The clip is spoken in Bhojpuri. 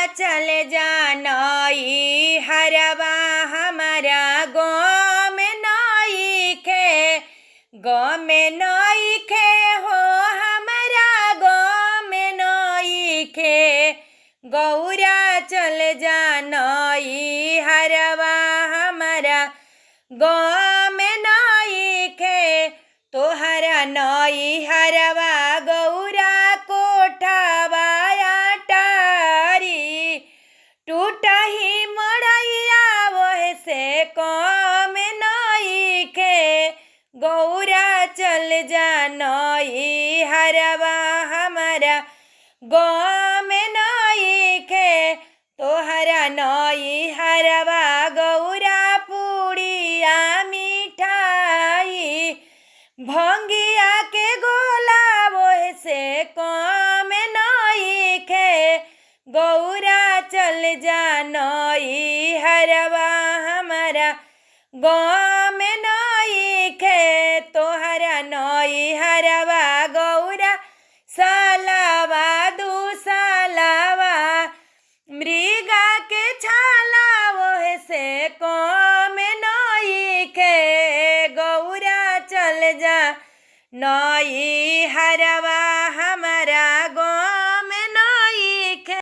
चल जा नई हरवा हमारा गाँव में नई खे, गाँव में नई खे हो हमारा गाँव में नई खे। गौरा चल जा नई हरवा हमारा गाँव में नई खे। तोहरा नई हरवा गौरा कोठावा टारी, टूटही मड़ैया वह से कम नई खे। गौरा चल जा नई हरवा हमारा गाँव में नई खे। तोहरा नई हरवा गौरा पूड़िया मिठाई, भंगिया के गोला वह से कम नई खे। गौरा चल जा नई हरवा हमारा गाँव में नई खे। तोहरा नई हरवा गौरा सालावा दूसालावा, मृगा के छाला वह से कम नई खे। गौरा चल जा नई हरवा